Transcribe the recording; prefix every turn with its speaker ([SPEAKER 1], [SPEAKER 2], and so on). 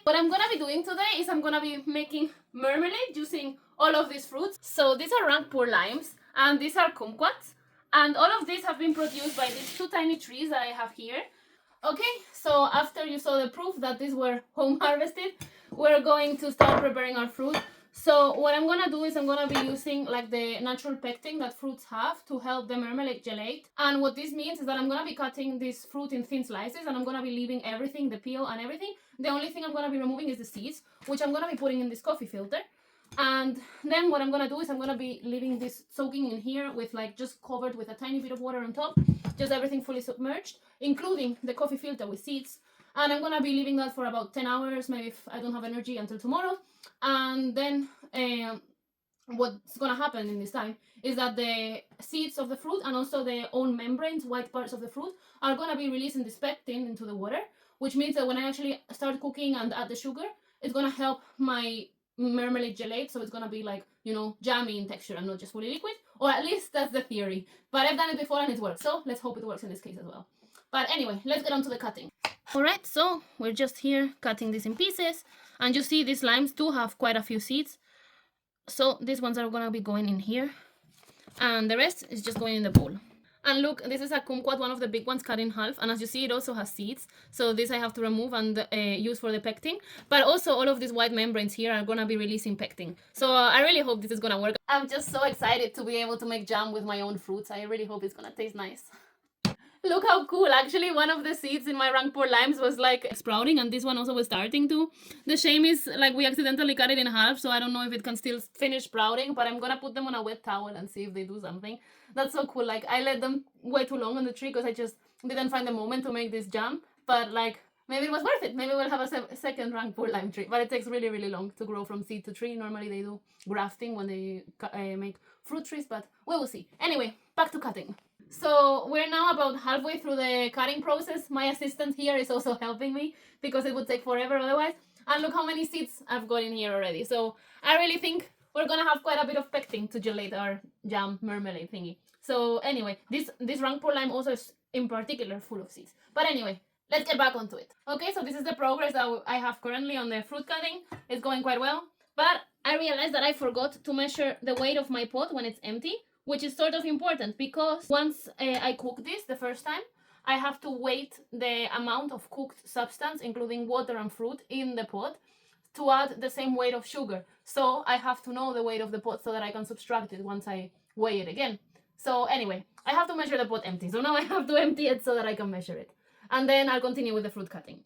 [SPEAKER 1] What I'm gonna be doing today is I'm gonna be making marmalade using all of these fruits. So these are Rangpur limes and these are kumquats. And all of these have been produced by these two tiny trees that I have here. Okay, so after you saw the proof that these were home harvested, we're going to start preparing our fruit. So what I'm gonna do is I'm gonna be using like the natural pectin that fruits have to help the marmalade gelate. And what this means is that I'm gonna be cutting this fruit in thin slices and I'm gonna be leaving everything, the peel and everything. The only thing I'm gonna be removing is the seeds, which I'm gonna be putting in this coffee filter. And then what I'm gonna do is I'm gonna be leaving this soaking in here with like just covered with a tiny bit of water on top, just everything fully submerged, including the coffee filter with seeds. And I'm gonna be leaving that for about 10 hours, maybe if I don't have energy until tomorrow. And then what's gonna happen in this time is that the seeds of the fruit and also the own membranes, white parts of the fruit, are gonna be releasing this pectin into the water, which means that when I actually start cooking and add the sugar, it's gonna help my marmalade gelate, so it's gonna be like, you know, jammy in texture and not just fully liquid, or at least that's the theory. But I've done it before and it works, so let's hope it works in this case as well. But anyway, let's get on to the cutting. Alright, so we're just here cutting this in pieces, and you see these limes do have quite a few seeds, so these ones are gonna be going in here and the rest is just going in the bowl. And look, this is a kumquat, one of the big ones, cut in half, and as you see it also has seeds, so this I have to remove and use for the pectin. But also all of these white membranes here are gonna be releasing pectin, so I really hope this is gonna work. I'm just so excited to be able to make jam with my own fruits. I really hope it's gonna taste nice. Look how cool. Actually, one of the seeds in my Rangpur limes was like sprouting, and this one also was starting to. The shame is like we accidentally cut it in half, so I don't know if it can still finish sprouting, but I'm gonna put them on a wet towel and see if they do something. That's so cool. Like, I let them way too long on the tree because I just didn't find the moment to make this jam, but like, maybe it was worth it. Maybe we'll have a second Rangpur lime tree, but it takes really, really long to grow from seed to tree. Normally they do grafting when they make fruit trees, but we will see. Anyway, back to cutting. So we're now about halfway through the cutting process. My assistant here is also helping me because it would take forever otherwise. And look how many seeds I've got in here already. So I really think we're gonna have quite a bit of pectin to gelate our jam marmalade thingy. So anyway, this Rangpur lime also is in particular full of seeds. But anyway, let's get back onto it. Okay, so this is the progress that I have currently on the fruit cutting. It's going quite well. But I realized that I forgot to measure the weight of my pot when it's empty, which is sort of important because once I cook this the first time, I have to weight the amount of cooked substance, including water and fruit, in the pot to add the same weight of sugar. So I have to know the weight of the pot so that I can subtract it once I weigh it again. So anyway, I have to measure the pot empty. So now I have to empty it so that I can measure it. And then I'll continue with the fruit cutting.